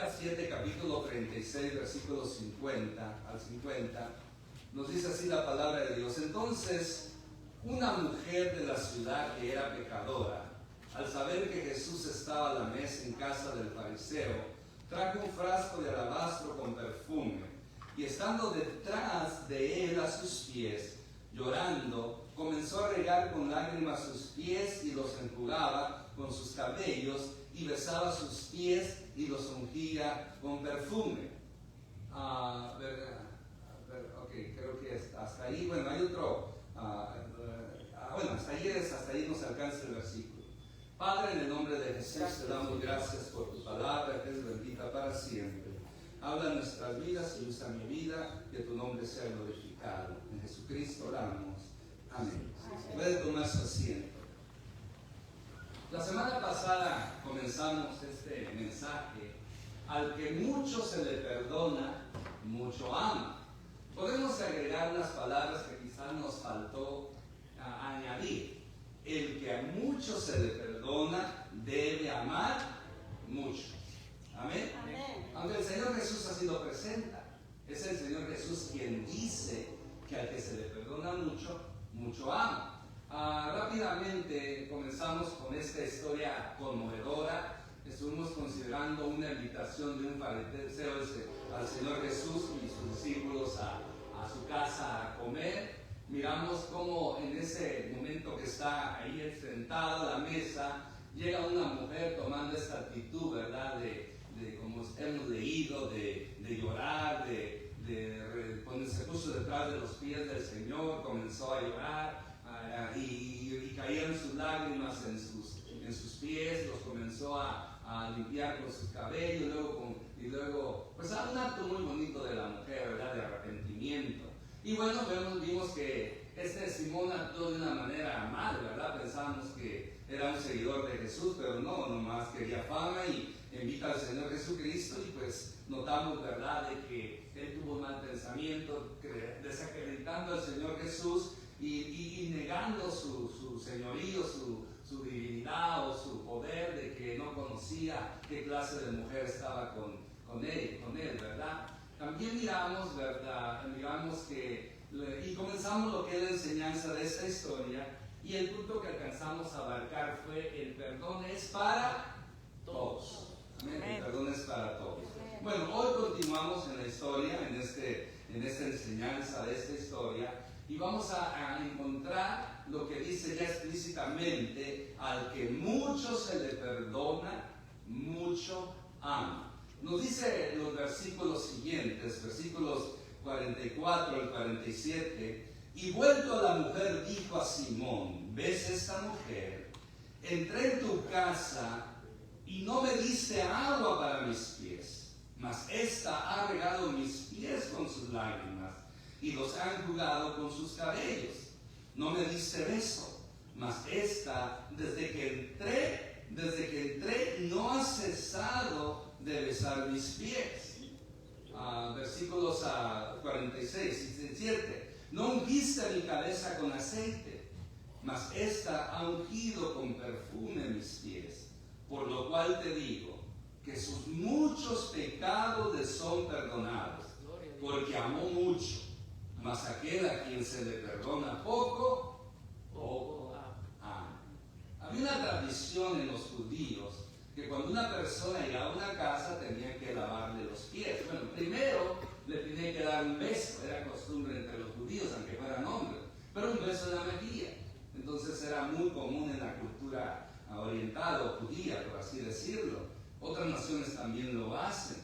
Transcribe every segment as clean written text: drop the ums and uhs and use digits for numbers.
Lucas 7, capítulo 36, versículos 50 al 50, nos dice así la palabra de Dios. Entonces, una mujer de la ciudad que era pecadora, al saber que Jesús estaba a la mesa en casa del fariseo, trajo un frasco de alabastro con perfume, y estando detrás de él a sus pies, llorando, comenzó a regar con lágrimas sus pies y los enjugaba con sus cabellos, y besaba sus pies y los ungía con perfume. Ok, creo que hasta ahí. Bueno, hay otro. Bueno, hasta ahí nos alcanza el versículo. Padre, en el nombre de Jesús te damos gracias por tu palabra, que es bendita para siempre. Habla en nuestras vidas y usa mi vida, que tu nombre sea glorificado. En Jesucristo oramos. Amén. Puede tomar su asiento. La semana pasada comenzamos este mensaje: al que mucho se le perdona, mucho ama. Podemos agregar unas palabras que quizás nos faltó añadir. El que a mucho se le perdona, debe amar mucho. Amén. Amén. Aunque el Señor Jesús así lo presenta, es el Señor Jesús quien dice que al que se le perdona mucho, mucho ama. Rápidamente comenzamos con esta historia conmovedora. Estuvimos considerando una invitación de un fariseo al Señor Jesús y sus discípulos a su casa a comer. Miramos cómo en ese momento que está ahí sentada a la mesa, llega una mujer tomando esta actitud, ¿verdad? De como hemos leído, de llorar, cuando se puso detrás de los pies del Señor, comenzó a llorar. Y caían sus lágrimas en sus pies, los comenzó a limpiar con sus cabellos, y luego pues un acto muy bonito de la mujer, ¿verdad? De arrepentimiento. Y bueno, vimos que Simón actuó de una manera mal, ¿verdad? Pensábamos que era un seguidor de Jesús, pero no, nomás quería fama y invita al Señor Jesucristo, y pues notamos, ¿verdad?, de que él tuvo un mal pensamiento, desacreditando al Señor Jesús y negando su señorío, su divinidad o su poder, de que no conocía qué clase de mujer estaba con él, ¿verdad? También miramos, ¿verdad? Y comenzamos lo que es la enseñanza de esta historia, y el punto que alcanzamos a abarcar fue: el perdón es para todos. Amén. El perdón es para todos. Bueno, hoy continuamos en la historia, en esta enseñanza de esta historia, y vamos a encontrar lo que dice ya explícitamente: al que mucho se le perdona, mucho ama. Nos dice los versículos siguientes, versículos 44 al 47: y vuelto a la mujer, dijo a Simón: ¿ves esta mujer? Entré en tu casa y no me diste agua para mis pies, mas esta ha regado mis pies con sus lágrimas y los ha enjugado con sus cabellos. No me diste beso, mas esta, desde que entré, no ha cesado de besar mis pies. Versículos 46 y 47: no ungiste mi cabeza con aceite, mas esta ha ungido con perfume mis pies. Por lo cual te digo que sus muchos pecados le son perdonados, porque amó mucho. Mas aquel a quien se le perdona poco ama. Había una tradición en los judíos que cuando una persona llegaba a una casa tenía que lavarle los pies. Bueno, primero le tenía que dar un beso, era costumbre entre los judíos, aunque fueran hombres, pero un beso en la mejilla. Entonces era muy común en la cultura oriental o judía, por así decirlo. Otras naciones también lo hacen.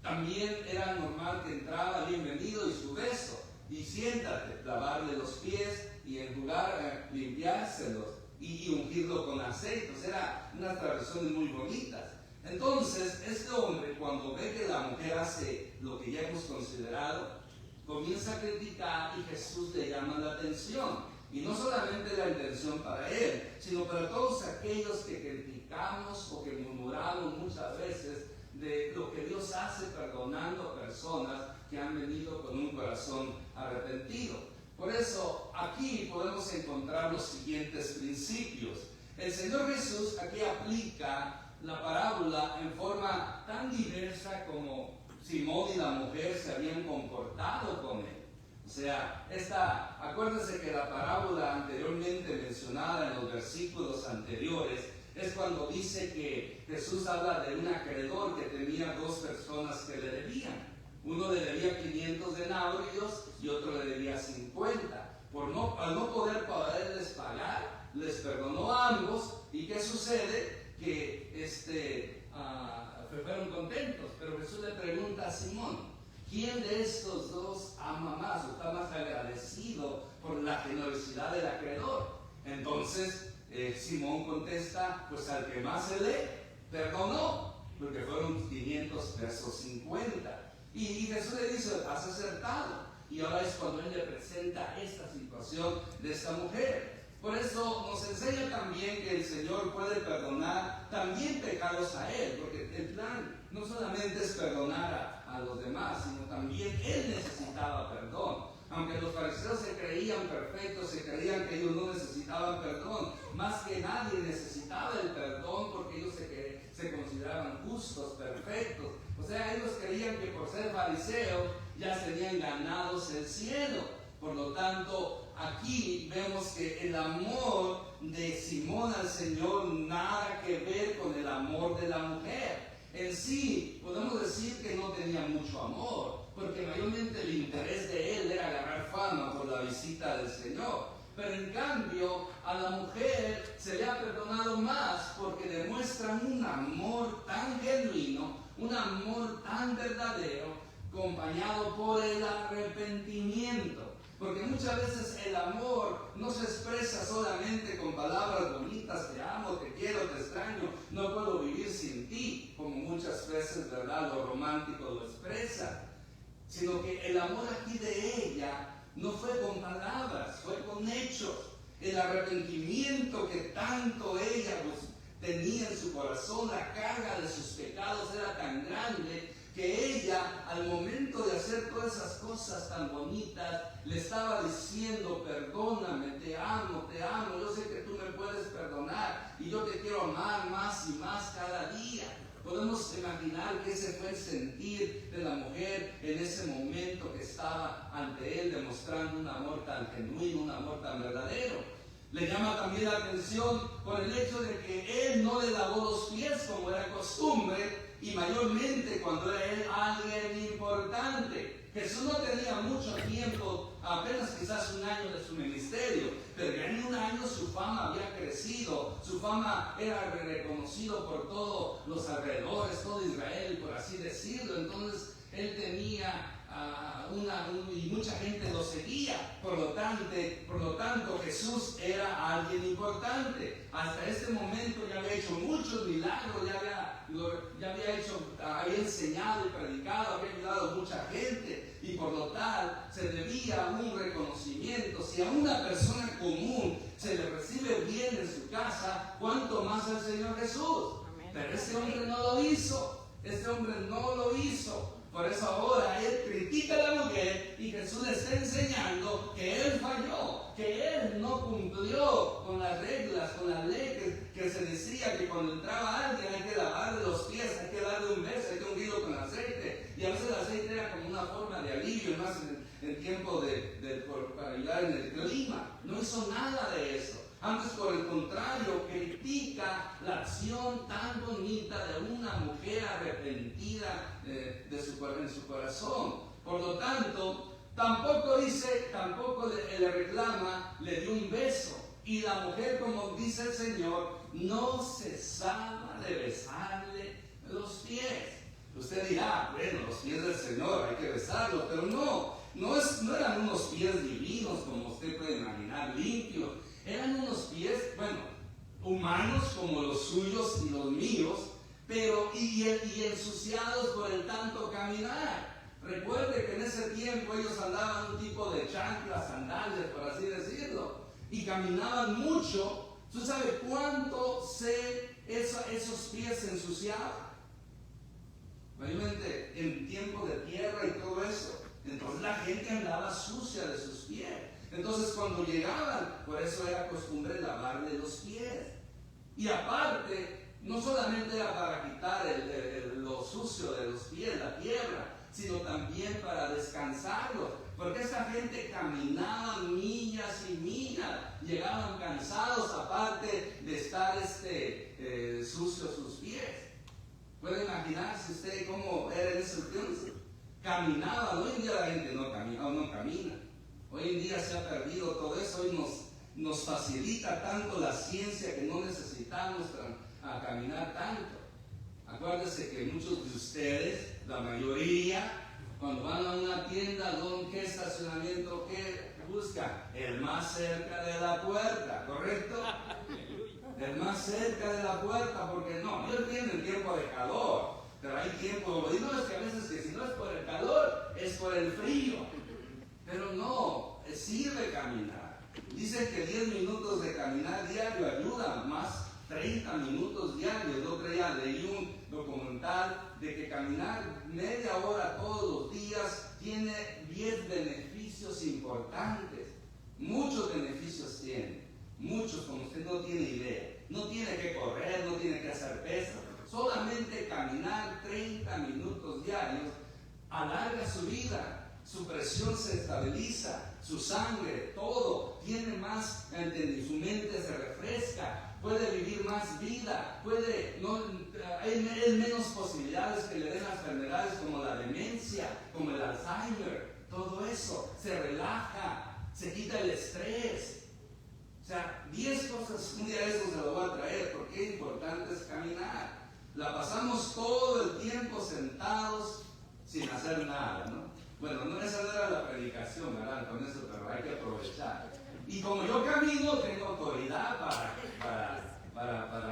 También era normal que entraba: bienvenido, y su beso, y siéntate, lavarle los pies y enjugar, limpiárselos y ungirlo con aceite. Era unas tradiciones muy bonitas. Entonces, este hombre, cuando ve que la mujer hace lo que ya hemos considerado, comienza a criticar, y Jesús le llama la atención. Y no solamente la intención para él, sino para todos aquellos que criticamos o que murmuramos muchas veces de lo que Dios hace perdonando a personas que han venido con un corazón arrepentido. Por eso aquí podemos encontrar los siguientes principios. El Señor Jesús aquí aplica la parábola en forma tan diversa como Simón y la mujer se habían comportado con él. O sea, acuérdense que la parábola anteriormente mencionada en los versículos anteriores es cuando dice que Jesús habla de un acreedor que tenía dos personas que le debían. Uno le debía 500 denarios y otro le debía 50. Al no poderles pagar, les perdonó a ambos. ¿Y qué sucede? Que fueron contentos. Pero Jesús le pregunta a Simón, ¿quién de estos dos ama más o está más agradecido por la generosidad del acreedor? Entonces Simón contesta, pues al que más se le perdonó, porque fueron 500 versus 50. Y Jesús le dice, has acertado. Y ahora es cuando él le presenta esta situación de esta mujer. Por eso nos enseña también que el Señor puede perdonar también pecados a él, porque el plan no solamente es perdonar a los demás, sino también él necesitaba perdón. Aunque los fariseos se creían perfectos, se creían que ellos no necesitaban perdón, más que nadie necesitaba el perdón porque ellos se consideraban justos, perfectos. O sea, ellos creían que por ser fariseos ya tenían ganados el cielo. Por lo tanto, aquí vemos que el amor de Simón al Señor nada que ver con el amor de la mujer. En sí, podemos decir que no tenía mucho amor, porque mayormente el interés de él era agarrar fama por la visita del Señor. Pero en cambio, a la mujer se le ha perdonado más porque demuestran un amor tan genuino, un amor tan verdadero, acompañado por el arrepentimiento. Porque muchas veces el amor no se expresa solamente con palabras bonitas, te amo, te quiero, te extraño, no puedo vivir sin ti, como muchas veces, ¿verdad?, los románticos lo expresan. Sino que el amor aquí de ella no fue con palabras, fue con hechos. El arrepentimiento que tanto ella tenía en su corazón, la carga de sus pecados era tan grande que ella, al momento de hacer todas esas cosas tan bonitas, le estaba diciendo, perdóname, te amo, yo sé que tú me puedes perdonar y yo te quiero amar más y más cada día. Podemos imaginar que ese fue el sentir de la mujer en ese momento que estaba ante él, demostrando un amor tan genuino, un amor tan verdadero. Le llama también la atención por el hecho de que él no le lavó los pies como era costumbre, y mayormente cuando era él alguien importante. Jesús no tenía mucho tiempo, apenas quizás un año de su ministerio, pero ya en un año su fama había crecido, su fama era reconocido por todos los alrededores, todo Israel, por así decirlo. Entonces él tenía y mucha gente lo seguía. Por lo tanto, Jesús era alguien importante. Hasta este momento ya había hecho muchos milagros, había enseñado y predicado, había ayudado a mucha gente, y por lo tal se debía un reconocimiento. Si a una persona común se le recibe bien en su casa, ¿cuánto más al Señor Jesús? Amén. Pero este hombre no lo hizo. Por eso ahora él critica a la mujer y Jesús le está enseñando que él falló, que él no cumplió con las reglas, con la ley que se decía que cuando entraba alguien hay que lavarle los pies, hay que darle un beso, hay que ungirlo con aceite. Y a veces el aceite era como una forma de alivio, más en tiempo para ayudar en el clima. No hizo nada de eso. Antes, por el contrario, critica la acción tan bonita de una mujer arrepentida en su corazón. Por lo tanto, tampoco le reclama, le dio un beso. Y la mujer, como dice el Señor, no cesaba de besarle los pies. Usted dirá, bueno, los pies del Señor hay que besarlos, pero no eran unos pies divinos como usted puede imaginar, limpios. Eran unos pies, humanos como los suyos y los míos, pero y ensuciados por el tanto caminar. Recuerde que en ese tiempo ellos andaban un tipo de chanclas, sandalias, por así decirlo, y caminaban mucho. ¿Tú sabes cuánto esos pies se ensuciaban? Obviamente en tiempo de tierra y todo eso. Entonces la gente andaba sucia de sus pies. Entonces cuando llegaban, por eso era costumbre lavarle los pies. Y aparte, No solamente era para quitar lo sucio de los pies, la tierra, sino también para descansarlos. Porque esa gente caminaba millas y millas, llegaban cansados, aparte de estar sucios sus pies. ¿Puede imaginarse usted cómo era en ese entonces? Caminaban. Hoy en día la gente no camina. Hoy en día se ha perdido todo eso. Hoy nos facilita tanto la ciencia que no necesitamos a caminar tanto. Acuérdense que muchos de ustedes, la mayoría, cuando van a una tienda, ¿qué estacionamiento buscan? El más cerca de la puerta, ¿correcto? El más cerca de la puerta, porque no, ellos tienen tiempo de calor, pero hay tiempo, lo digo es que a veces que si no es por el calor, es por el frío. Pero no, sirve caminar. Dicen que 10 minutos de caminar diario ayudan, más 30 minutos diarios. El otro día leí un documental de que caminar media hora todos los días tiene 10 beneficios importantes. Muchos beneficios tiene, muchos como usted no tiene idea. No tiene que correr, no tiene que hacer pesas. Solamente caminar 30 minutos diarios alarga su vida. Su presión se estabiliza, su sangre, todo tiene más, su mente se refresca, puede vivir más vida, hay menos posibilidades que le den enfermedades como la demencia, como el Alzheimer, todo eso, se relaja, se quita el estrés. O sea, 10 cosas, un día de eso se lo voy a traer, porque es importante es caminar. La pasamos todo el tiempo sentados sin hacer nada, ¿no? Bueno, esa no era la predicación, ¿verdad? Con eso, pero hay que aprovechar. Y como yo camino, tengo autoridad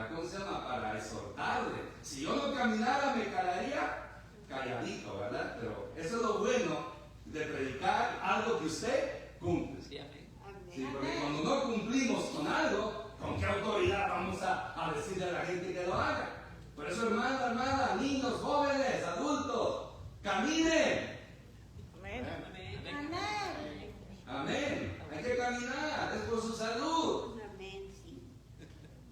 ¿cómo se llama? Para exhortarle. Si yo no caminara, me quedaría calladito, ¿verdad? Pero eso es lo bueno de predicar algo que usted cumple. Sí, porque cuando no cumplimos con algo, ¿con qué autoridad vamos a decirle a la gente que lo haga? Por eso, hermana, niños, jóvenes, adultos, caminen. Amén. Hay que caminar, es por su salud.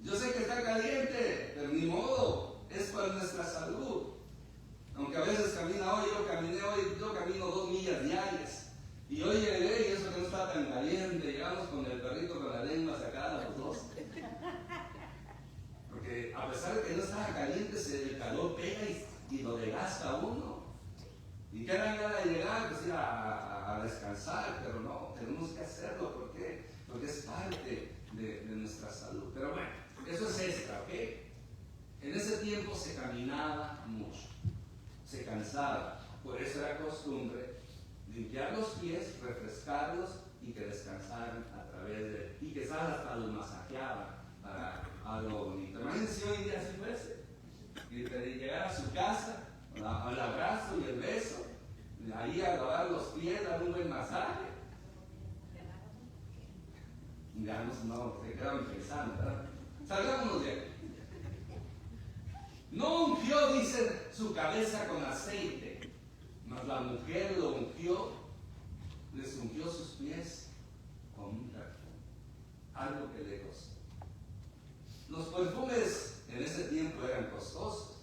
Yo sé que está caliente, pero ni modo, es por nuestra salud. Aunque a veces camina hoy, yo camino 2 millas diarias. Y hoy llegué y eso que no está tan caliente, llegamos con el perrito con la lengua sacada los dos. Porque a pesar de que no estaba caliente, el calor pega y lo desgasta a uno. Y qué dan ganas de llegar, pues ir a descansar, pero no, tenemos que hacerlo. ¿Por qué? Porque es parte de nuestra salud. Pero bueno, eso es extra, ¿ok? En ese tiempo se caminaba mucho, se cansaba. Por eso era costumbre limpiar los pies, refrescarlos y que descansaran a través y quizás hasta los masajeaban para algo bonito. Imagínense si hoy en día así fuese. Y llegar a su casa, al abrazo y el beso, ahí a lavar los pies, dar un buen masaje. Ya no, se quedaron pensando, ¿verdad? Salgámonos de aquí. No ungió, dice, su cabeza con aceite, mas la mujer lo ungió, les ungió sus pies con un perfume, algo que le costó. Los perfumes en ese tiempo eran costosos.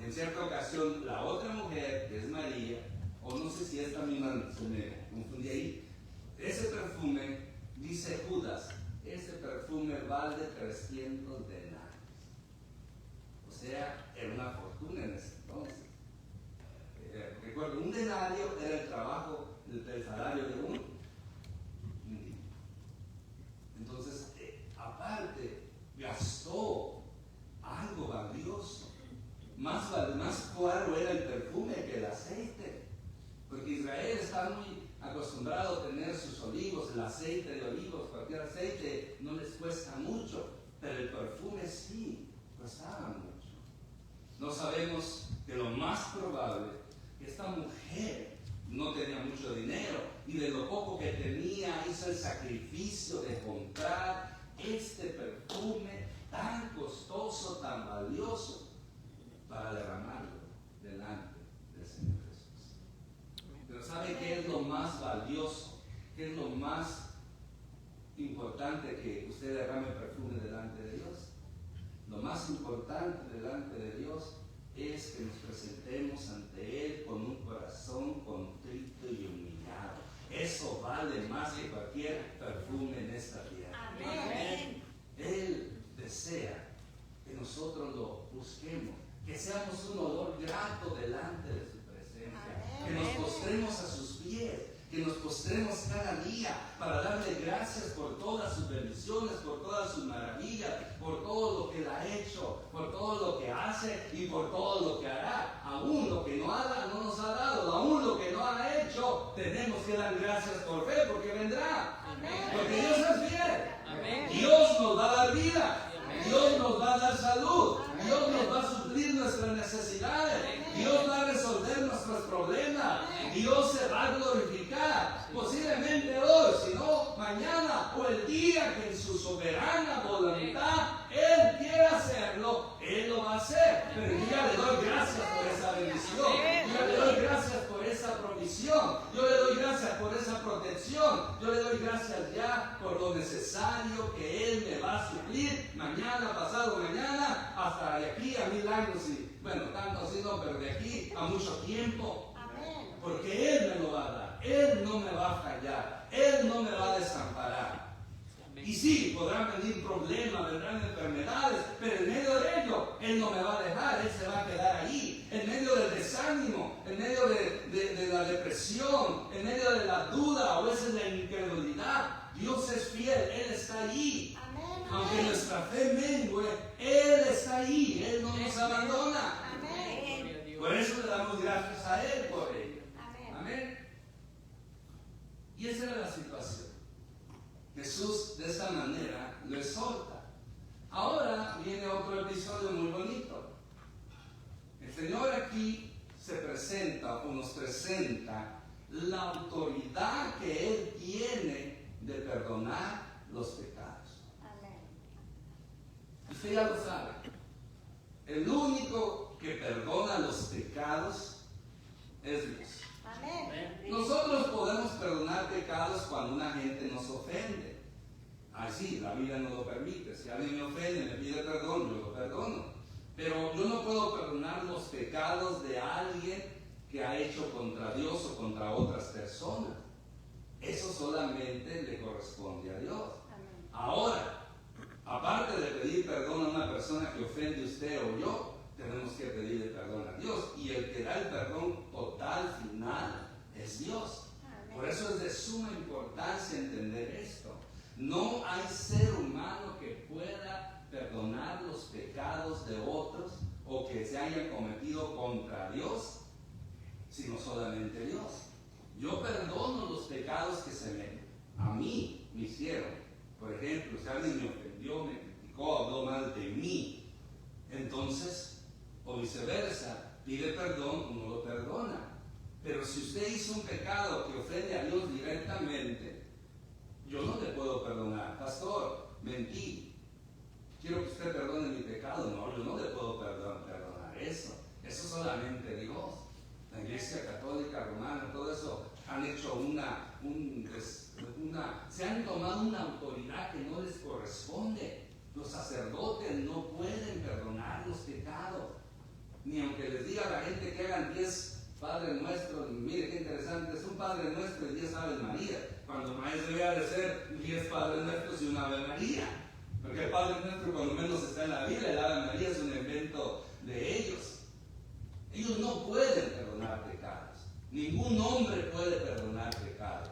En cierta ocasión, la otra mujer, que es María, o no sé si esta misma se me confundí ahí, ese perfume, dice Judas, ese perfume vale 300 denarios. O sea, era una fortuna en ese entonces. Recuerdo, un denario era el trabajo, el salario de uno. Entonces, aparte, gastó algo valioso. Más caro era el perfume que el aceite. Porque Israel está muy acostumbrado a tener sus olivos, el aceite de olivos, cualquier aceite no les cuesta mucho, pero el perfume sí, costaba mucho. No sabemos que lo más probable que esta mujer no tenía mucho dinero y de lo poco que tenía hizo el sacrificio de comprar este perfume tan costoso, tan valioso, para derramarlo delante del Señor Jesús. Pero ¿sabe qué es lo más valioso? ¿Qué es lo más importante que usted derrame perfume delante de Dios? Lo más importante delante de Dios es que nos presentemos ante Él con un corazón contrito y humillado. Eso vale más que cualquier perfume en esta tierra. Amén. Él desea que nosotros lo busquemos, que seamos un olor grato delante de su presencia, que nos postremos a sus pies, que nos postremos cada día para darle gracias por todas sus bendiciones, por todas sus maravillas, por todo lo que Él ha hecho, por todo lo que hace y por todo lo que hará. Aún lo que no nos ha dado, aún lo que no ha hecho, tenemos que dar gracias por fe, porque vendrá. Amén. Porque Dios es fiel. Amén. Dios nos va a dar vida. Amén. Dios nos va a dar salud. Amén. Dios nos va a suplir nuestras necesidades. Amén. Dios va a resolver nuestros problemas. Amén. Dios se va a glorificar. Posiblemente hoy, si no mañana o el día que en su soberana voluntad Él quiera hacerlo, Él lo va a hacer. Pero yo ya le doy gracias por esa bendición. Yo ya le doy gracias por esa provisión. Yo le doy gracias por esa protección. Yo le doy gracias ya por lo necesario que Él me va a suplir mañana, pasado mañana, hasta de aquí a 1000 años. Y bueno, tanto así no, pero de aquí a mucho tiempo. Amén. Porque Él me lo va a dar. Él no me va a fallar. Él no me va a desamparar. Y sí, podrán venir problemas, vendrán enfermedades, pero en medio de ello, Él no me va a dejar, Él se va a quedar ahí. En medio del desánimo, en medio de la depresión, en medio de la duda, o a veces la incredulidad, Dios es fiel, Él está allí. Amén. Aunque nuestra fe mengue, Él está allí, Él no nos abandona. Amén. Por eso le damos gracias a Él por ello. Amén. Amén. Y esa era la situación. Jesús de esta manera lo exhorta. Ahora viene otro episodio muy bonito. El Señor aquí se presenta o nos presenta la autoridad que Él tiene de perdonar los pecados. Amén. Usted ya lo sabe. El único que perdona los pecados es Dios. Amén. Nosotros podemos perdonar pecados cuando una gente nos ofende. Así, la Biblia no lo permite. Si alguien me ofende, me pide perdón, yo lo perdono. Pero yo no puedo perdonar los pecados de alguien que ha hecho contra Dios o contra otras personas. Eso solamente le corresponde a Dios. Amén. Ahora, aparte de pedir perdón a una persona que ofende a usted o yo, tenemos que pedirle perdón a Dios. Y el que da el perdón total, final, es Dios. Amén. Por eso es de suma importancia entender esto. No hay ser humano que pueda perdonar los pecados de otros o que se hayan cometido contra Dios, sino solamente Dios. Yo perdono los pecados que a mí me hicieron. Por ejemplo, si alguien me ofendió, me criticó, habló mal de mí, entonces, o viceversa, pide perdón, uno lo perdona. Pero si usted hizo un pecado que ofende a Dios directamente, yo no le puedo perdonar. Pastor, mentí. Quiero que usted perdone mi pecado. No, yo no le puedo perdonar eso. Eso solamente Dios. La Iglesia Católica Romana, todo eso, han hecho se han tomado una autoridad que no les corresponde. Los sacerdotes no pueden perdonar los pecados. Ni aunque les diga a la gente que hagan 10 Padres Nuestros, mire qué interesante, es un Padre Nuestro y 10 Aves María, cuando más debe de ser 10 Padres Nuestros y una Ave María, porque el Padre Nuestro cuando menos está en la Biblia, el Ave María es un invento de ellos. Ellos no pueden perdonar pecados, ningún hombre puede perdonar pecados,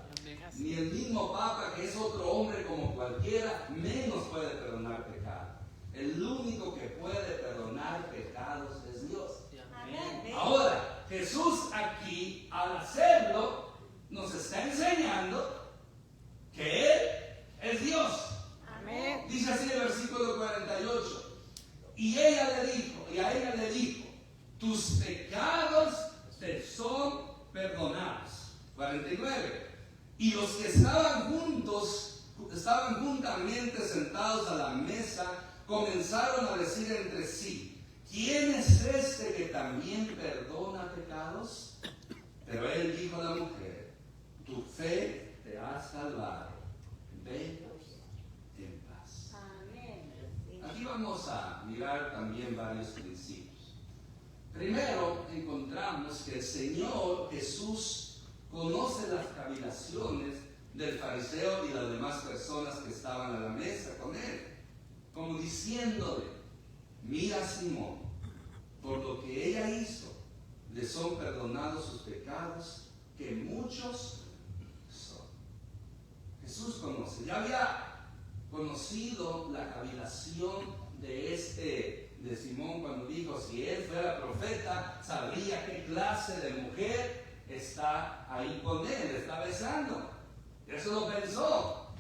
ni el mismo Papa, que es otro hombre como cualquiera, menos puede perdonar pecados. El único que puede perdonar pecados es Dios. Amén. Ahora, Jesús aquí, al hacerlo, nos está enseñando que Él es Dios. Amén. Dice así el versículo 48. Y a ella le dijo, tus pecados te son perdonados. 49. Y los que estaban juntamente sentados a la mesa, comenzaron a decir entre sí, ¿quién es este que también perdona pecados? Pero él dijo a la mujer, tu fe te ha salvado, ve en paz. Amén. Aquí vamos a mirar también varios principios. Primero, encontramos que el Señor Jesús conoce las cavilaciones del fariseo y las demás personas que estaban a la mesa con él, como diciéndole: mira, Simón, por lo que ella hizo, le son perdonados sus pecados, que muchos son. Jesús conoce, ya había conocido la cavilación de Simón cuando dijo: si él fuera profeta, sabría qué clase de mujer está ahí con él, está besando. Eso lo pensó.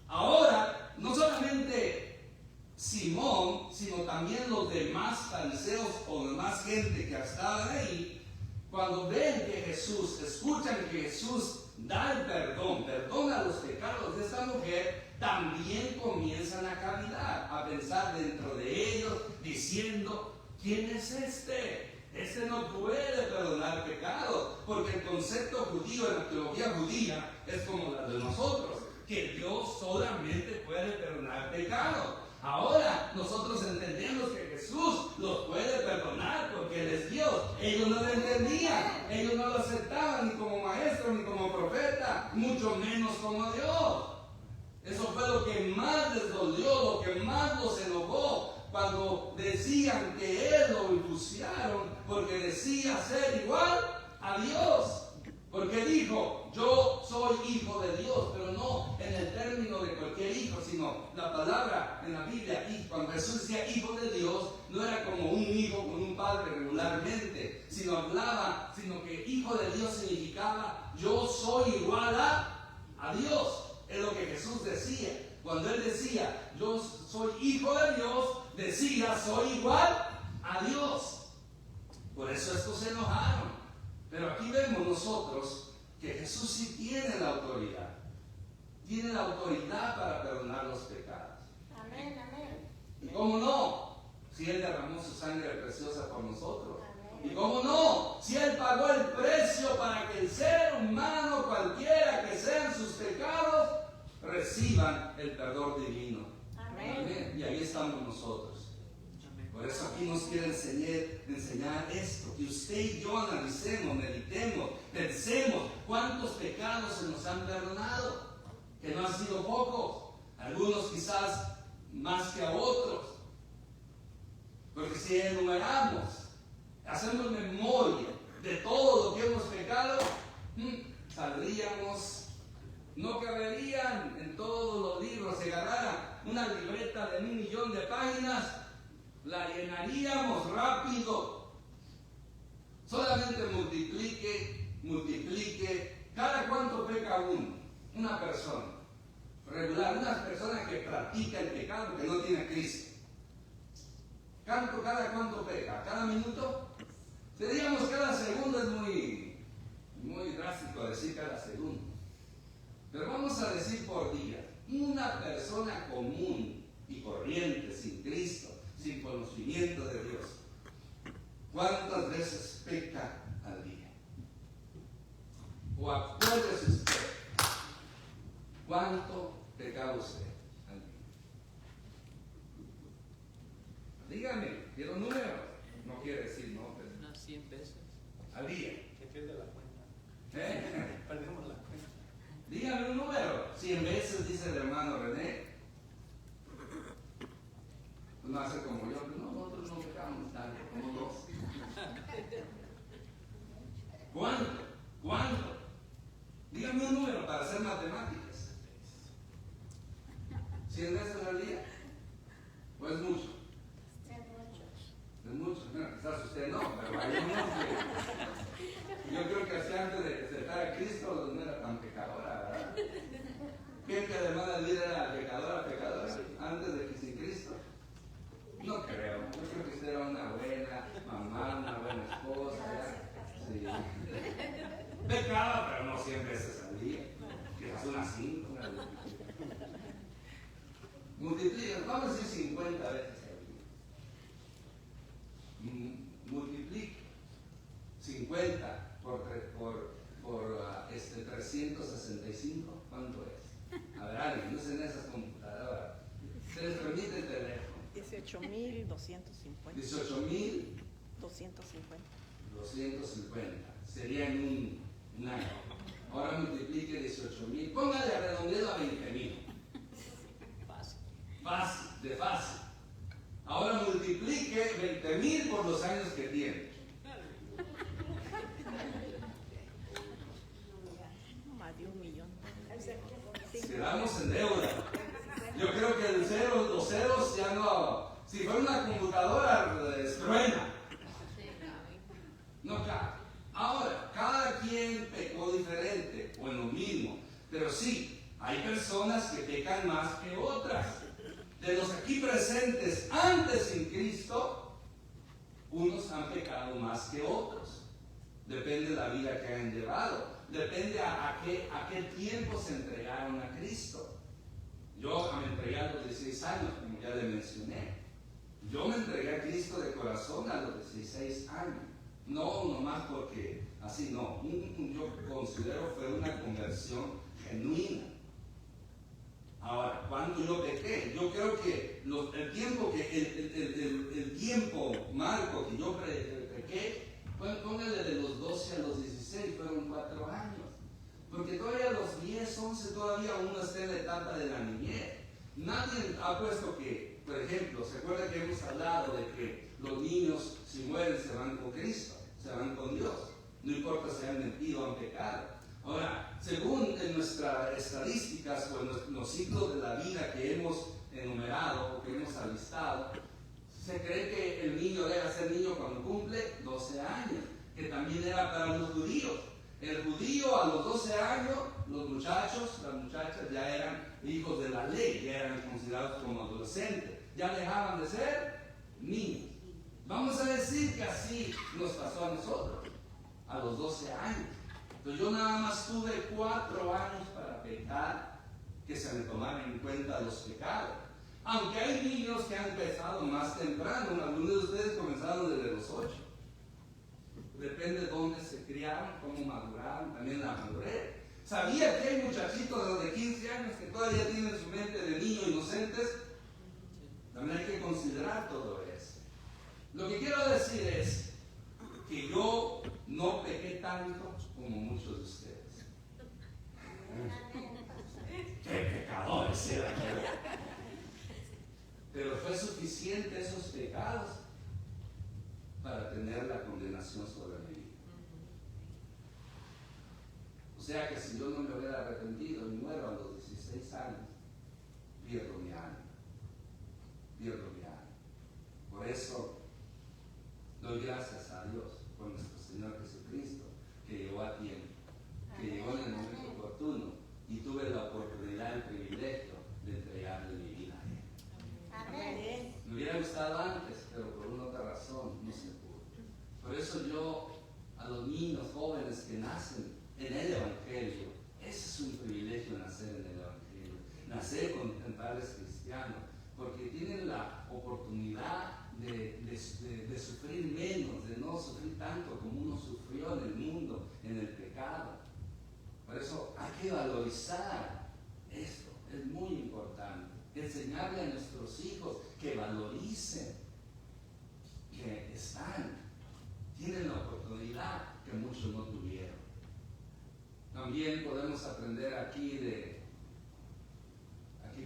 Ahora, no solamente Simón, sino también los demás fariseos o demás gente que estaban ahí, cuando ven que Jesús, escuchan que Jesús da el perdón, perdona los pecados de esta mujer, también comienzan a cavilar, a pensar dentro de ellos, diciendo: ¿quién es este? Este no puede perdonar pecados, porque el concepto judío, en la teología judía, es como la de nosotros, que Dios solamente puede perdonar pecados. Ahora nosotros entendemos que Jesús los puede perdonar porque Él es Dios. Ellos no lo entendían, ellos no lo aceptaban ni como maestro ni como profeta, mucho menos como Dios. Eso fue lo que más les dolió, lo que más los enojó, cuando decían que Él lo enjuiciaron porque decía ser igual a Dios. Porque dijo: yo soy hijo de Dios, pero no en el término de cualquier hijo, sino la palabra en la Biblia, y cuando Jesús decía hijo de Dios, no era como un hijo con un padre regularmente, sino que hijo de Dios significaba: yo soy igual a Dios. Es lo que Jesús decía. Cuando Él decía: yo soy hijo de Dios, decía: soy igual a Dios. Por eso estos se enojaron. Pero aquí vemos nosotros que Jesús sí tiene la autoridad. Tiene la autoridad para perdonar los pecados. Amén, amén. ¿Y cómo no? Si Él derramó su sangre preciosa por nosotros. Amén. ¿Y cómo no? Si Él pagó el precio para que el ser humano, cualquiera que sean sus pecados, reciban el perdón divino. Amén. Y ahí estamos nosotros. Por eso aquí nos quiere enseñar esto, que usted y yo analicemos, meditemos, pensemos cuántos pecados se nos han perdonado, que no han sido pocos, algunos quizás más que a otros. Porque si enumeramos, hacemos memoria de todo lo que hemos pecado, saldríamos, no caberían en todos los libros. Se ganara una libreta de 1,000,000 de páginas, la llenaríamos rápido. Solamente multiplique. ¿Cada cuánto peca una persona regular? Una persona que practica el pecado, que no tiene Cristo. ¿Cada cuánto peca? ¿Cada minuto? Si digamos cada segundo, es muy drástico decir cada segundo. Pero vamos a decir por día. Una persona común y corriente, sin Cristo, sin conocimiento de Dios, ¿cuántas veces peca al día? O acuérdese usted, ¿cuánto pecaba usted al día? Dígame, quiero números. No quiere decir no, pero Unas 100 veces. al día. Que pierde la cuenta. Perdemos la cuenta. Dígame un número. 100 veces, dice el hermano René. Pues no hace como yo. No, nosotros no pecamos tanto, como 2. ¿Cuánto? Dígame un número para hacer matemáticas. 100 veces al día. ¿O es mucho? Es mucho. Bueno, quizás usted no, pero hay unos que... Yo creo que hasta antes de aceptar a Cristo no era tan pecadora, ¿verdad? Gente además de vida era pecadora, antes de que sin Cristo. No creo. Yo creo que usted era una buena mamá, una buena esposa. Sí. Pecaba, pero no 100 veces al día. Quizás unas 5. Multiplica, vamos a decir 50 veces al día. Multiplica 50 por 365, ¿cuánto es? A ver, alguien, no es en esas computadoras. Se les permite el teléfono. 18,250. 18,250. 250. Sería en un año. Ahora multiplique 18,000. Póngale redondeado a 20,000. Fácil, de fácil. Ahora multiplique 20,000 por los años que tiene. Más de 1,000,000. Quedamos en deuda. Yo creo que los ceros ya no. Si fuera una computadora, truena. No cabe. Ahora, cada quien pecó diferente o en lo mismo. Pero sí, hay personas que pecan más que otras. De los aquí presentes antes en Cristo, unos han pecado más que otros. Depende de la vida que han llevado. Depende a qué tiempo se entregaron a Cristo. Yo me entregué a los 16 años, como ya le mencioné. Yo me entregué a Cristo de corazón a los 16 años. No nomás porque así, no. Yo considero fue una conversión genuina. Ahora, ¿cuándo yo pequé? Yo creo que el tiempo marco que yo pequé, póngale de los 12 a los 16, fueron 4 años. Porque todavía a los 10, 11, todavía uno está en la etapa de la niñez. Nadie ha puesto que, por ejemplo, ¿se acuerda que hemos hablado de que los niños, si mueren, se van con Cristo, se van con Dios? No importa si han mentido o han pecado. Ahora, según en nuestras estadísticas o en los ciclos de la vida que hemos enumerado o que hemos alistado, se cree que el niño debe ser niño cuando cumple 12 años, que también era para los judíos. El judío a los 12 años, los muchachos, las muchachas ya eran hijos de la ley, ya eran considerados como adolescentes, ya dejaban de ser niños. Vamos a decir que así nos pasó a nosotros, a los 12 años. Entonces yo nada más tuve 4 años para pecar, que se me tomaran en cuenta los pecados. Aunque hay niños que han empezado más temprano, algunos de ustedes comenzaron desde los 8. Depende de dónde se criaron, cómo maduraron, también la madurez. ¿Sabía que hay muchachitos de 15 años que todavía tienen su mente de niños inocentes? También hay que considerar todo eso. Lo que quiero decir es que yo no pequé tanto como muchos de ustedes. ¡Qué pecadores eran! Pero fue suficiente esos pecados para tener la condenación sobre mi vida. O sea que si yo no me hubiera arrepentido y muero a los 16 años, pierdo mi alma. Pierdo mi alma. Por eso doy gracias a Dios por nuestro Señor Jesucristo, que llegó a tiempo, que llegó en el momento oportuno y tuve la oportunidad, el privilegio de entregarle mi vida a Él. Amén. Me hubiera gustado antes, pero por una otra razón no se pudo. Por eso yo a los niños jóvenes que nacen en el Evangelio, ese es un privilegio nacer en el Evangelio, nacer con padres cristianos, porque tienen la oportunidad de sufrir menos, de no sufrir tanto como uno sufrió en el mundo, en el pecado. Por eso hay que valorizar esto, es muy importante. Enseñarle a nuestros hijos que valoricen, que tienen la oportunidad que muchos no tuvieron. También podemos aprender aquí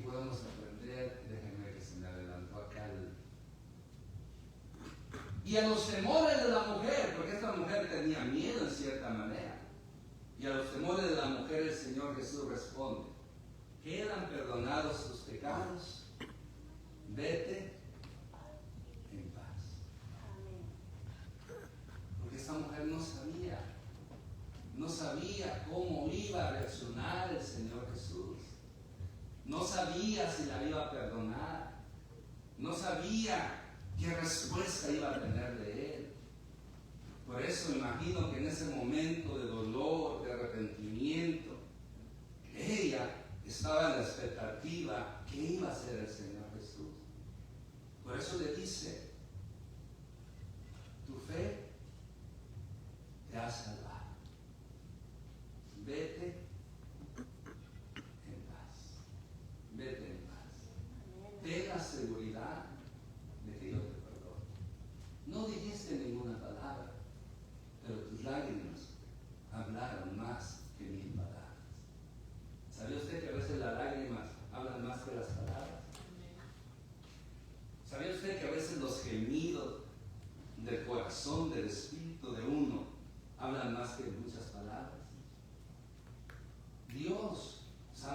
podemos aprender, déjenme que se me adelantó acá y a los temores de la mujer, porque esta mujer tenía miedo en cierta manera, y a los temores de la mujer el Señor Jesús responde: quedan perdonados tus pecados, vete en paz. Porque esta mujer no sabía cómo iba a reaccionar el Señor Jesús, no sabía si la iba a perdonar, no sabía qué respuesta iba a tener de Él. Por eso imagino que en ese momento de dolor, de arrepentimiento, ella estaba en la expectativa que iba a hacer el Señor Jesús. Por eso le dice: tu fe te ha salvado, vete en paz, vete en paz. Ten la seguridad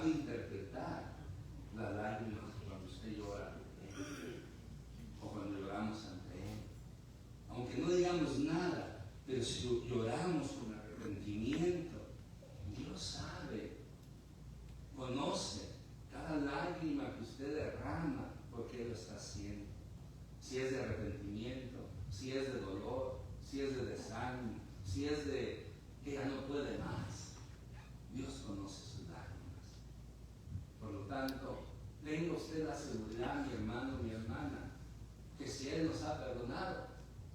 sabe interpretar las lágrimas cuando usted llora o cuando lloramos ante Él. Aunque no digamos nada, pero si lloramos con arrepentimiento, Dios sabe, conoce cada lágrima que usted derrama, porque Él lo está haciendo. Si es de arrepentimiento, si es de dolor, si es de desánimo, si es de que ya no puede más, Dios conoce sus lágrimas. Por lo tanto, tenga usted la seguridad, mi hermano, mi hermana, que si Él nos ha perdonado,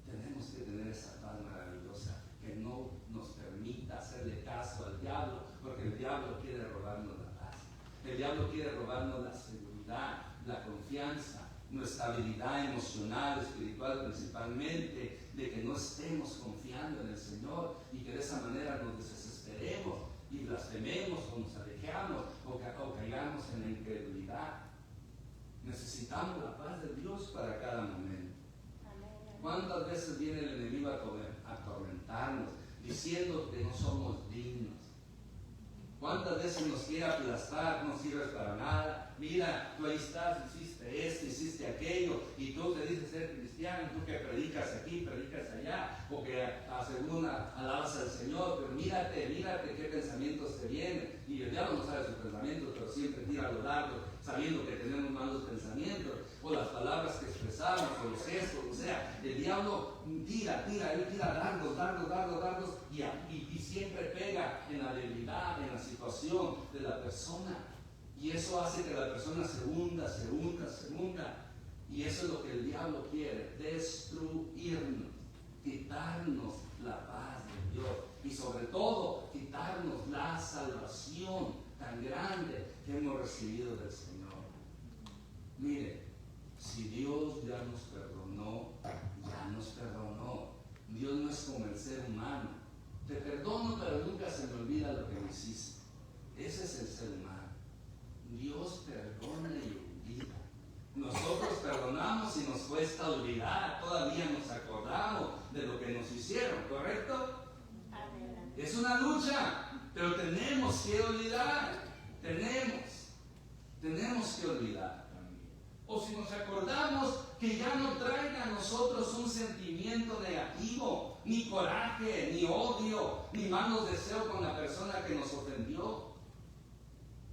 tenemos que tener esa paz maravillosa que no nos permita hacerle caso al diablo, porque el diablo quiere robarnos la paz. El diablo quiere robarnos la seguridad, la confianza, nuestra habilidad emocional, espiritual principalmente, de que no estemos confiando en el Señor y que de esa manera nos desesperemos y blasfememos o nos alejamos o caigamos en la incredulidad. Necesitamos la paz de Dios para cada momento. ¿Cuántas veces viene el enemigo a atormentarnos diciendo que no somos dignos? ¿Cuántas veces nos quiere aplastar? No sirves para nada. Mira, tú ahí estás, hiciste esto, hiciste aquello, y tú te dices ser cristiano, tú que predicas aquí, predicas allá, o que según alabas al Señor, pero mírate qué pensamientos te vienen. Y el diablo no sabe sus pensamientos, pero siempre tira a lo largo, sabiendo que tenemos malos pensamientos, o las palabras que expresamos, o los gestos, o sea, el diablo tira dardos, y siempre pega en la debilidad, en la situación de la persona. Y eso hace que la persona se hunda. Y eso es lo que el diablo quiere, destruirnos, quitarnos la paz de Dios. Y sobre todo, quitarnos la salvación tan grande que hemos recibido del Señor. Mire, si Dios ya nos perdonó, Dios no es como el ser humano. Te perdono, pero nunca se me olvida lo que me hiciste. Ese es el ser humano. Dios perdona y olvida. Nosotros perdonamos y nos cuesta olvidar. Todavía nos acordamos de lo que nos hicieron, ¿correcto? Es una lucha, pero tenemos que olvidar. Tenemos que olvidar. O si nos acordamos, que ya no traiga a nosotros un sentimiento negativo, ni coraje, ni odio, ni malos deseos con la persona que nos ofendió.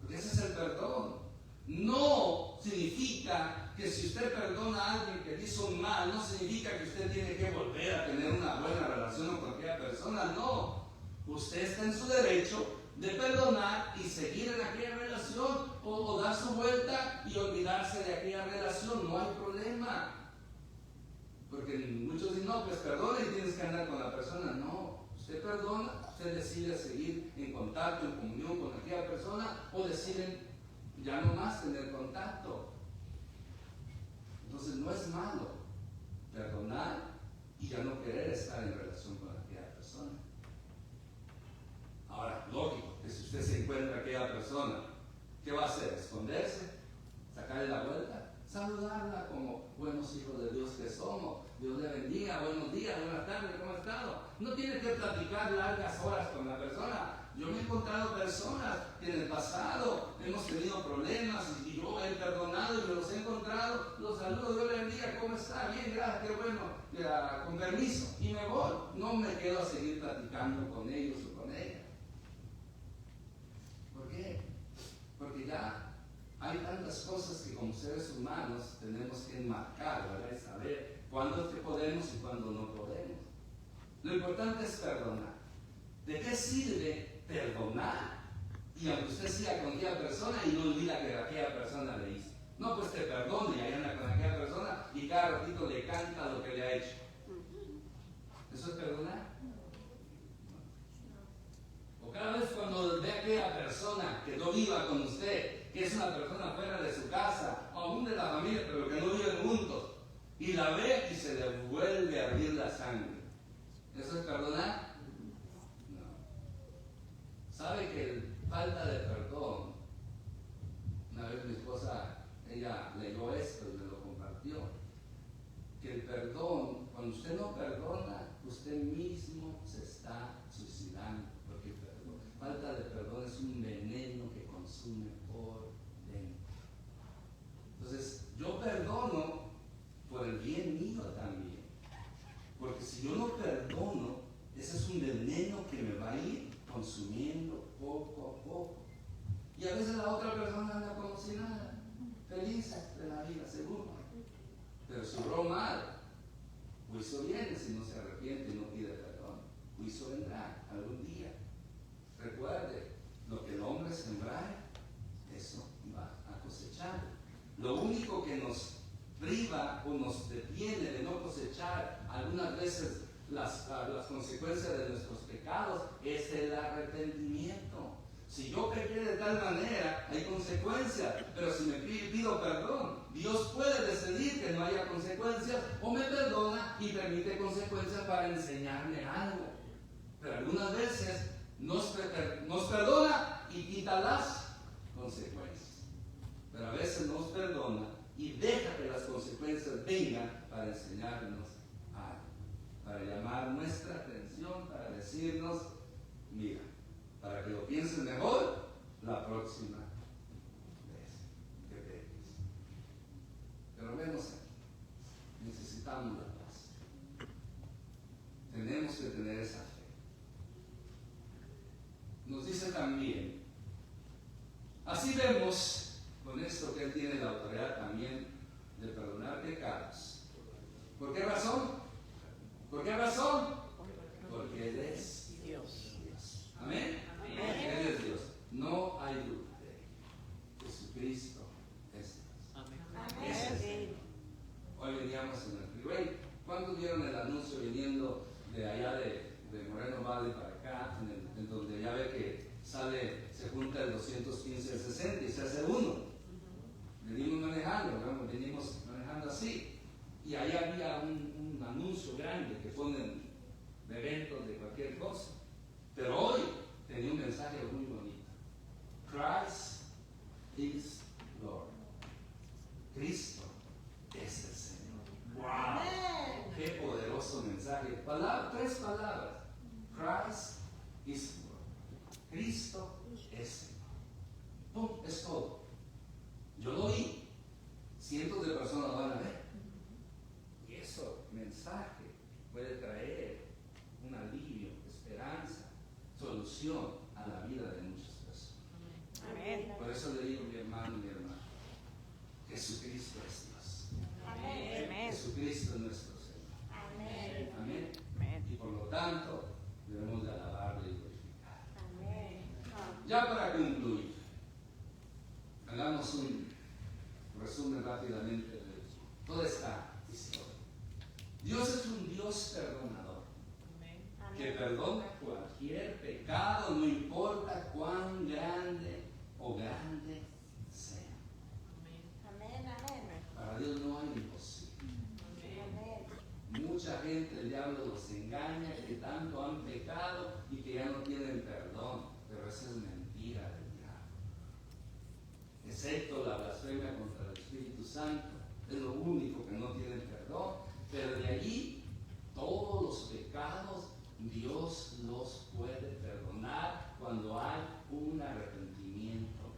Porque ese es el perdón. No significa que si usted perdona a alguien que le hizo un mal, no significa que usted tiene que volver a tener una buena relación con aquella persona. No. Usted está en su derecho de perdonar y seguir en aquella relación, o dar su vuelta y olvidarse de aquella relación. No hay problema. Porque muchos dicen, no, pues perdona y tienes que andar con la persona. No, usted perdona, usted decide seguir en contacto, en comunión con aquella persona, o deciden ya no más tener contacto. Entonces no es malo perdonar y ya no querer estar en relación con aquella persona. Ahora, lógico, que si usted se encuentra a aquella persona, ¿qué va a hacer? ¿Esconderse? ¿Sacarle la vuelta? Saludarla como buenos hijos de Dios que somos. Dios le bendiga, buenos días, buenas tardes, ¿cómo ha estado? No tiene que platicar largas horas con la persona. Yo me he encontrado personas que en el pasado hemos tenido problemas y yo he perdonado y me los he encontrado, los saludo, Dios le bendiga, ¿cómo está? Bien, gracias, qué bueno, ya, con permiso, y me voy. No me quedo a seguir platicando con ellos o con ella. ¿Por qué? Porque ya hay tantas cosas que como seres humanos tenemos que enmarcar, ¿verdad? Y saber cuándo es que podemos y cuándo no podemos. Lo importante es perdonar. ¿De qué sirve perdonar? Y aunque usted siga con aquella persona y no olvida que aquella persona le hizo. No, pues te perdone y ahí anda con aquella persona y cada ratito le canta lo que le ha hecho. ¿Eso es perdonar? O cada vez cuando ve a aquella persona que no viva con usted, que es una persona fuera de su casa, o aún de la familia, pero que no viven juntos, y la ve y se le vuelve a hervir la sangre. ¿Eso es perdonar? No. ¿Sabe que falta de perdón? Una vez mi esposa, ella leyó esto y me lo compartió. Que el perdón, cuando usted no perdona, usted mismo se está suicidando. Porque falta de perdón es un veneno que consume a veces la otra persona anda como si nada, feliz de la vida, seguro. Pero si obró mal, juicio viene si no se arrepiente y no pide perdón. Juicio vendrá algún día. Recuerde, lo que el hombre sembrare, eso va a cosechar. Lo único que nos priva o nos detiene de no cosechar algunas veces las consecuencias de nuestros pecados es el arrepentimiento. Si yo pequé de tal manera, hay consecuencias, pero si me pido perdón, Dios puede decidir que no haya consecuencias o me perdona y permite consecuencias para enseñarme algo. Pero algunas veces nos perdona y quita las consecuencias. Pero a veces nos perdona y deja que las consecuencias vengan para enseñarnos algo, para llamar nuestra atención, para decirnos, mira, para que lo pienses mejor la próxima vez que peques. Pero vemos aquí, necesitamos la paz. Tenemos que tener esa fe. Nos dice también, así vemos con esto que Él tiene la autoridad también de perdonar pecados. ¿Por qué razón? ¿Por qué razón? Porque Él es Dios. Amén. Él es Dios. No hay duda de ello. Jesucristo es Dios. Ese es Él. Hoy veníamos en el freeway. ¿Cuántos vieron el anuncio viniendo de allá de Moreno Valley para acá, en donde ya ve que se junta el 215 el 60 y se hace uno? Venimos manejando así. Y ahí había un anuncio grande que ponen de eventos de cualquier cosa. Pero hoy tenía un mensaje muy bonito. Christ is Lord. Cristo es el Señor. ¡Wow! ¡Qué poderoso mensaje! Tres palabras. Christ is Lord. Cristo es Señor. ¡Pum! Es todo. Yo lo oí. Cientos de personas lo van a ver. Y eso, mensaje, puede traer un alivio, esperanza, solución a la vida de muchas personas. Amén. Por eso le digo, mi hermano, Jesucristo es Dios. Amén. Jesucristo es nuestro Señor. Amén. Amén. Amén. Y por lo tanto, debemos de alabarle y glorificar. Amén. Ya para concluir, hagamos un resumen rápidamente de toda esta historia. Dios es un Dios perdonador, que perdona cualquier pecado, no importa cuán grande o grande sea. Para Dios no hay imposible. Mucha gente, el diablo los engaña, que tanto han pecado y que ya no tienen perdón, pero esa es mentira del diablo. Excepto la blasfemia contra el Espíritu Santo, es lo único que no tienen perdón, pero de allí todos los pecados Dios los puede perdonar cuando hay un arrepentimiento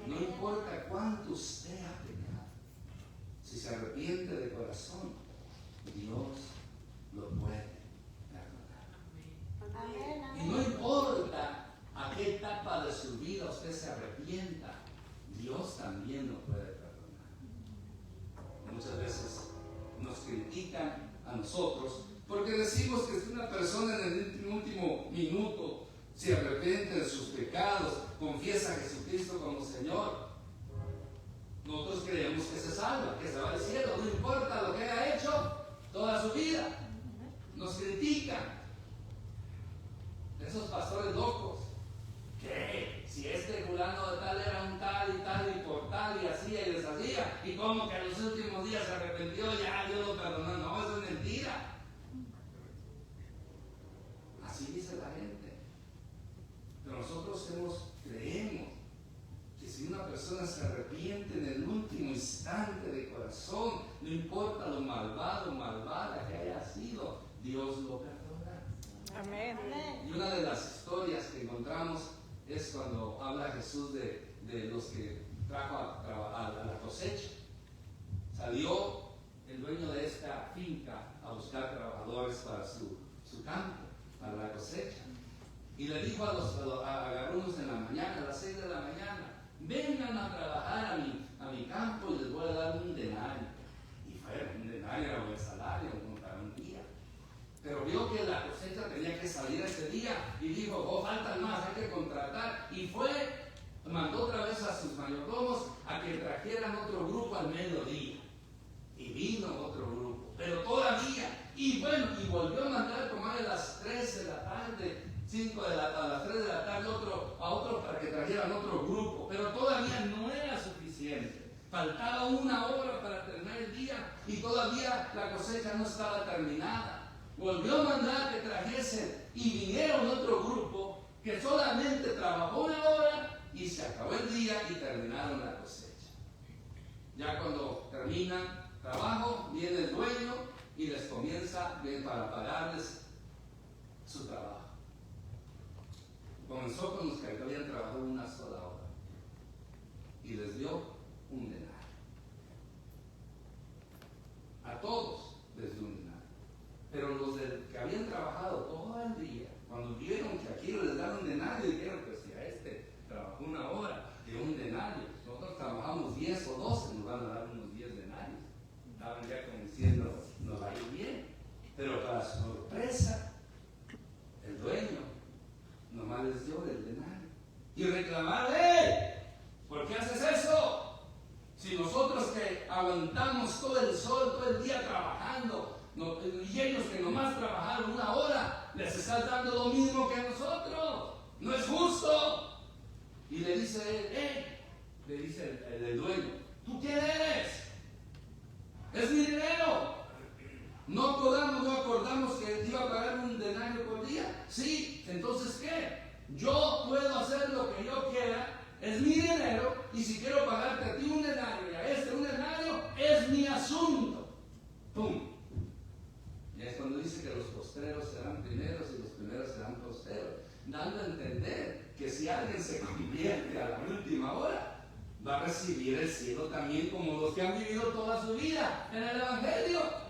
genuino. No importa cuánto usted ha pecado, si se arrepiente de corazón, Dios lo puede perdonar. Y no importa a qué etapa de su vida usted se arrepienta, Dios también lo puede perdonar. Muchas veces nos critican a nosotros porque decimos que si una persona en el último minuto se arrepiente de sus pecados, confiesa a Jesucristo como Señor, nosotros creemos que se salva, que se va al cielo, no importa lo que haya hecho toda su vida. Nos critican esos pastores locos, que si este fulano de tal era un tal y tal y por tal y hacía y deshacía, y como que en los últimos días se arrepintió, ya Dios lo perdonó. No, eso es mentira. Así dice la gente. Pero nosotros creemos que si una persona se arrepiente en el último instante de corazón, no importa lo malvado o malvada que haya sido, Dios lo perdona. Amén. Y una de las historias que encontramos es cuando habla Jesús de los que trajo a la cosecha. Salió el dueño de esta finca a buscar trabajadores para su campo, para la cosecha. Y le dijo agarró unos en la mañana, a las 6 de la mañana, vengan a trabajar a mi campo y les voy a dar un denario. Y fue un denario, era buen salario, como para un día. Pero vio que la cosecha tenía que salir ese día y dijo, oh, faltan más, hay que contratar. Y mandó otra vez a sus mayordomos a que trajeran otro grupo al mediodía. Y vino otro grupo, pero todavía, y volvió a mandar como a las 3 de la tarde, a las 3 de la tarde a otro para que trajeran otro grupo, pero todavía no era suficiente. Faltaba 1 hora para terminar el día y todavía la cosecha no estaba terminada. Volvió a mandar que trajesen y vinieron otro grupo que solamente trabajó 1 hora y se acabó el día y terminaron la cosecha. Ya cuando terminan trabajo, viene el dueño y les comienza para pagarles su trabajo. Comenzó con los que habían trabajado 1 sola hora y les dio un denario. A todos les dio un denario. Pero los que habían trabajado todo el día, cuando vieron que aquí les daban un denario, dijeron, pues si a este trabajó 1 hora, dio un denario, nosotros trabajamos 10 o 12, nos van a dar unos 10 denarios. Estaban ya como diciendo, nos va a ir bien. Pero para su sorpresa, el dueño nomás les dio el denario. Y reclamaron, ¿por qué haces eso? Si nosotros que aguantamos todo el sol, todo el día trabajando, y ellos que nomás trabajaron 1 hora, les estás dando lo mismo que nosotros. No es justo. Y le dice el dueño, ¿tú quién eres? Es mi dinero. No acordamos que te iba a pagar un denario por día. Sí, entonces ¿qué? Yo puedo hacer lo que yo quiera, es mi dinero, y si quiero pagarte a ti un denario y a este un denario, es mi asunto. ¡Pum! Y es cuando dice que los postreros serán primeros y los primeros serán postreros, dando a entender que si alguien se convierte a la última hora, va a recibir el cielo también como los que han vivido toda su vida en el Evangelio.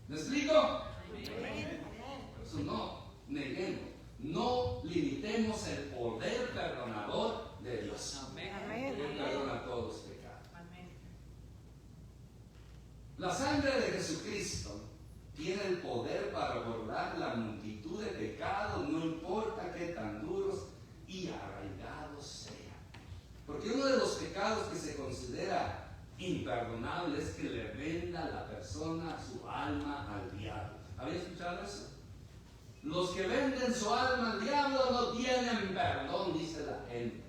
¿Me explico? Por eso no neguemos, no limitemos el poder perdonador de Dios. Él perdona todos los pecados. La sangre de Jesucristo tiene el poder para borrar la multitud de pecados, no importa qué tan duros y arraigados sean. Porque uno de los pecados que se considera imperdonable es que le venda a la persona su alma al diablo. ¿Había escuchado eso? Los que venden su alma al diablo no tienen perdón, dice la gente.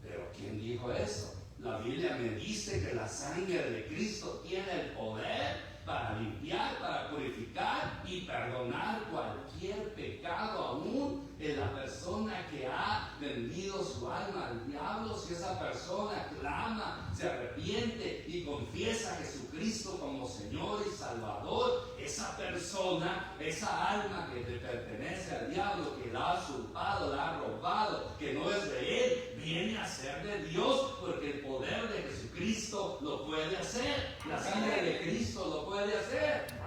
Pero ¿quién dijo eso? La Biblia me dice que la sangre de Cristo tiene el poder para limpiar, para purificar y perdonar cualquier pecado, aún en la persona que ha vendido su alma al diablo. Si esa persona clama, se arrepiente y confiesa a Jesucristo como Señor y Salvador, esa persona, esa alma que le pertenece al diablo, que la ha usurpado, la ha robado, que no es de él, viene a ser de Dios, porque el poder de Jesucristo lo puede hacer. La sangre de Cristo lo puede hacer.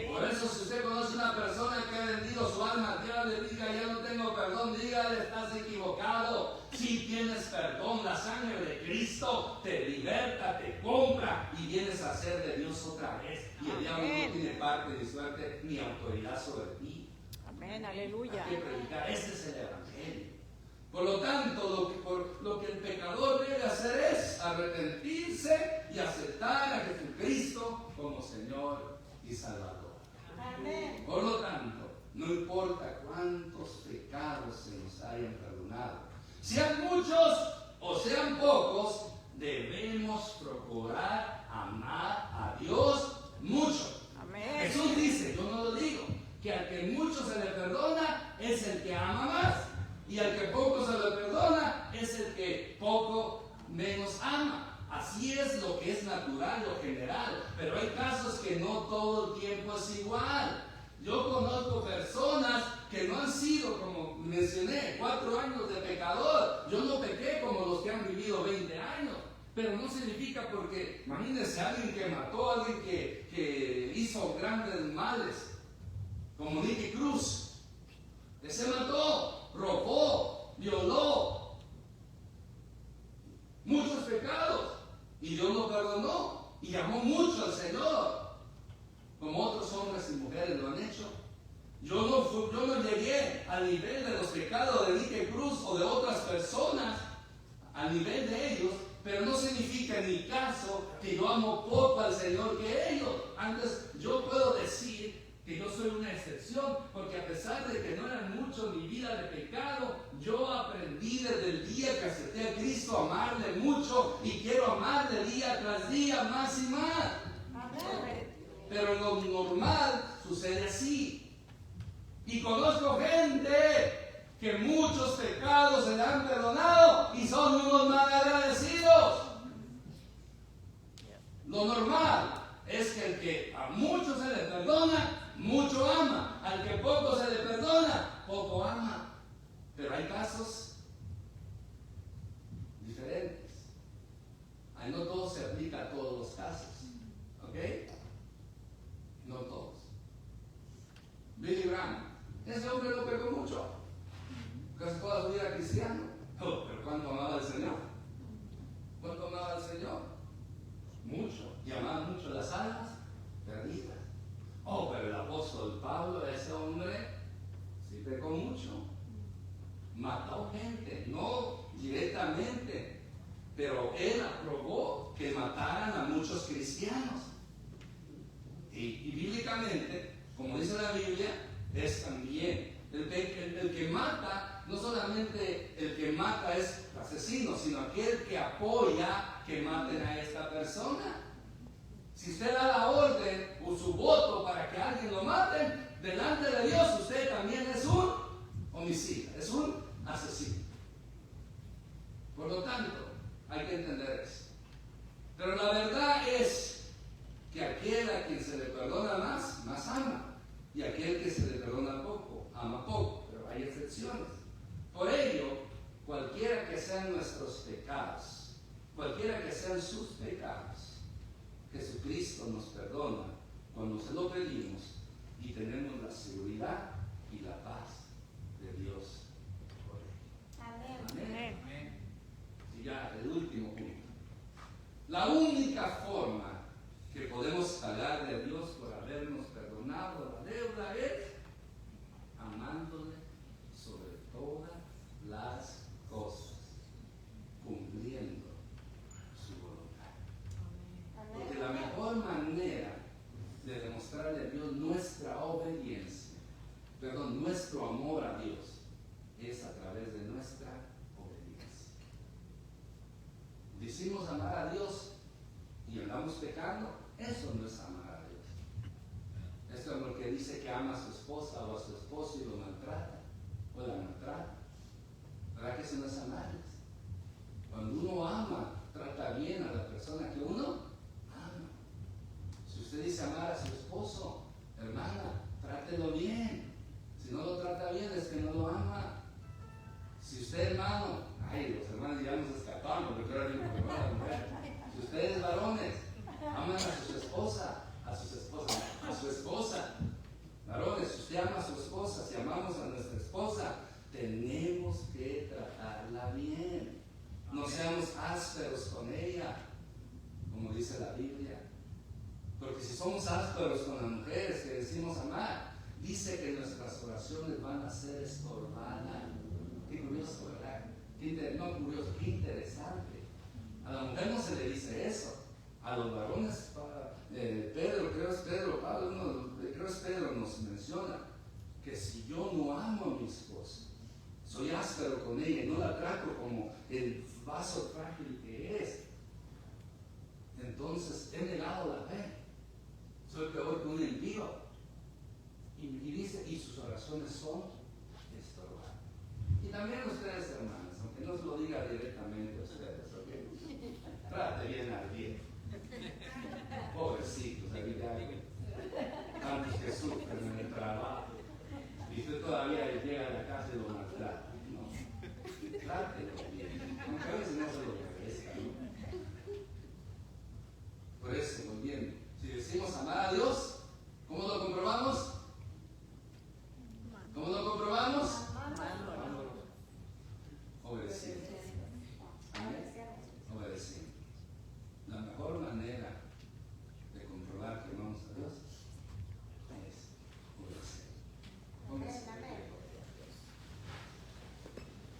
Por eso, si usted conoce una persona que ha vendido su alma al diablo, le diga, ya no tengo perdón, dígale, estás equivocado. Si tienes perdón, la sangre de Cristo te liberta, te compra y vienes a ser de Dios otra vez. Y el diablo no tiene parte ni suerte ni autoridad sobre ti. Amén, aleluya. Hay que predicar, este es el Evangelio. Por lo tanto, lo que el pecador debe hacer es arrepentirse y aceptar a Jesucristo como Señor y Salvador. Amén. Por lo tanto, no importa cuántos pecados se nos hayan perdonado, sean muchos o sean pocos, debemos procurar amar a Dios mucho. Amén. Jesús dice, yo no lo digo, que al que mucho se le perdona es el que ama más, y al que poco se le perdona es el que poco menos ama. Así es lo que es natural, lo general, pero hay casos que no todo el tiempo es igual. Yo conozco personas que no han sido, como mencioné, 4 años de pecador. Yo no pequé como los que han vivido 20 años. Pero no significa porque, imagínense, alguien que mató, alguien que hizo grandes males. como Nicky Cruz. Ese mató, robó, violó, muchos pecados, y Dios lo perdonó y amó mucho al Señor, como otros hombres y mujeres lo han hecho. Yo no llegué al nivel de los pecados de Nicky Cruz o de otras personas, al nivel de ellos, pero no significa en mi caso que yo amo poco al Señor que ellos. Antes yo puedo decir que yo soy una excepción, porque a pesar de que no era mucho mi vida de pecado, yo aprendí desde el día que acepté a Cristo a amarle mucho y quiero amarle día tras día más y más. Pero lo normal sucede así. Y conozco gente que muchos pecados se le han perdonado y son unos mal agradecidos. Lo normal es que el que a muchos se le perdona, mucho ama. Al que poco se le perdona, poco ama. Pero hay casos diferentes. Ahí no todo se aplica a todos los casos. ¿Ok? No todos. Billy Graham, ese hombre lo pecó mucho. Casi toda su vida era cristiano. Oh, pero ¿cuánto amaba al Señor? ¿Cuánto amaba al Señor? Mucho. Y amaba mucho las almas perdidas. Oh, pero el apóstol Pablo, ese hombre, sí pecó mucho. Mató gente, no directamente, pero él aprobó que mataran a muchos cristianos. Y bíblicamente, como dice la Biblia, es también el que mata, no solamente el que mata es asesino, sino aquel que apoya que maten a esta persona. Si usted da la orden o su voto para que alguien lo maten, delante de Dios usted también es un homicida, es un asesino. Por lo tanto, hay que entender eso. Pero la verdad es que aquel a quien se le perdona más, más ama. Y aquel que se le perdona poco, ama poco. Pero hay excepciones. Por ello, cualquiera que sean nuestros pecados, cualquiera que sean sus pecados, Jesucristo nos perdona cuando se lo pedimos y tenemos la seguridad y la paz de Dios por él. Amén. Amén. Y ya, el último punto. La única forma que podemos pagar de Dios por habernos perdonado la deuda es amándole sobre todas las cosas, cumpliendo su voluntad. Porque la mejor manera de demostrarle a Dios nuestra obediencia, nuestro amor a Dios, es a través de nuestra obediencia. Decimos amar a Dios y andamos pecando, eso no es amar a Dios. Esto es lo que dice que ama a su esposa o a su esposo y lo maltrata o la maltrata. ¿Verdad que eso no es amarles? Cuando uno ama, trata bien a la persona que uno ama. Si usted dice amar a su esposo, hermana, trátelo bien. Si no lo trata bien es que no lo ama. Si usted, hermano, los hermanos ya nos escapamos, porque ahora digo que va a la mujer. Si ustedes varones aman a su esposa, a su esposa, varones, si usted ama a su esposa, si amamos a nuestra esposa, tenemos que tratarla bien. No seamos ásperos con ella, como dice la Biblia. Porque si somos ásperos con las mujeres que decimos amar, dice que nuestras oraciones van a ser estorbadas. Qué curioso, ¿verdad? No curioso, qué interesante. A la mujer no se le dice eso. A los varones, Pedro, creo es Pedro, Pablo, creo es Pedro, nos menciona que si yo no amo a mi esposa, soy áspero con ella y no la trato como el vaso frágil que es, entonces he negado la fe. Soy peor que un impío. Y dice, y sus oraciones son estorbadas. Y también ustedes, hermanas, aunque no se lo diga directamente a ustedes, ¿ok? Trate bien al bien. Pobrecitos, ahí tantos que sufren en el trabajo. Y usted todavía llega a la casa y lo maltrata. No. Trátelo bien. Aunque a veces no se lo merezca, ¿no? Por eso, muy bien. Si decimos amar a Dios, ¿cómo lo comprobamos?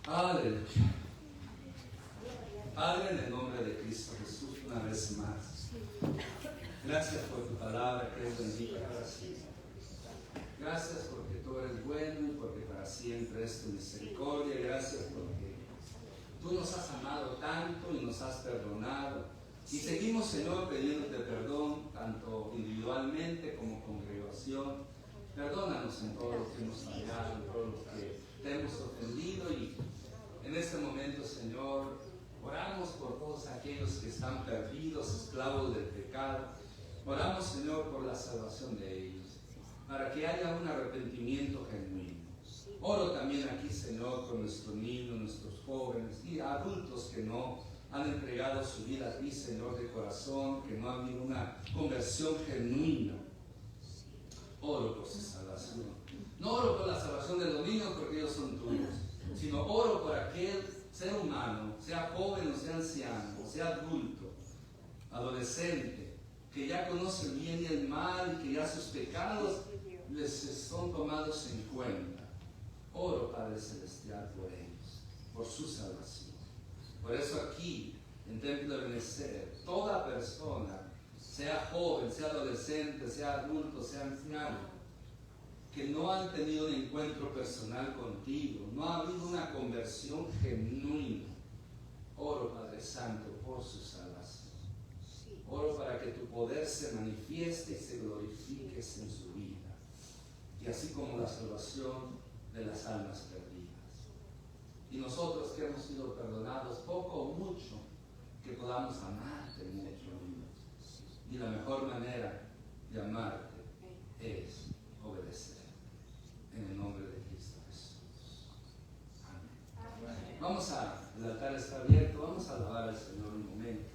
Aleluya. Padre, en el nombre de Cristo Jesús, una vez más, gracias por tu palabra que es bendita para siempre. Gracias porque tú eres bueno y porque para siempre es tu misericordia. Gracias porque tú nos has amado tanto y nos has perdonado. Y seguimos, Señor, pidiéndote perdón, tanto individualmente como congregación. Perdónanos en todo lo que hemos fallado, en todo lo que te hemos ofendido. Y en este momento, Señor, oramos por todos aquellos que están perdidos, esclavos del pecado. Oramos, Señor, por la salvación de ellos, para que haya un arrepentimiento genuino. Oro también aquí, Señor, por nuestros niños, nuestros jóvenes y adultos que no han entregado su vida a ti, Señor, de corazón, que no ha habido una conversión genuina. Oro por su salvación. No oro por la salvación de los niños porque ellos son tuyos, sino oro por aquel ser humano, sea joven o sea anciano, o sea adulto, adolescente, que ya conoce el bien y el mal y que ya sus pecados les son tomados en cuenta. Oro, Padre Celestial, por ellos, por su salvación. Por eso aquí, en Templo de Benecer, toda persona, sea joven, sea adolescente, sea adulto, sea anciano, que no han tenido un encuentro personal contigo, no ha habido una conversión genuina, oro, Padre Santo, por su salvación. Oro para que tu poder se manifieste y se glorifique en su vida, y así como la salvación de las almas perdidas. Y nosotros que hemos sido perdonados, poco o mucho, que podamos amarte mucho. Y la mejor manera de amarte es obedecer. En el nombre de Cristo Jesús. Amén. Vamos a, el altar está abierto, vamos a alabar al Señor un momento.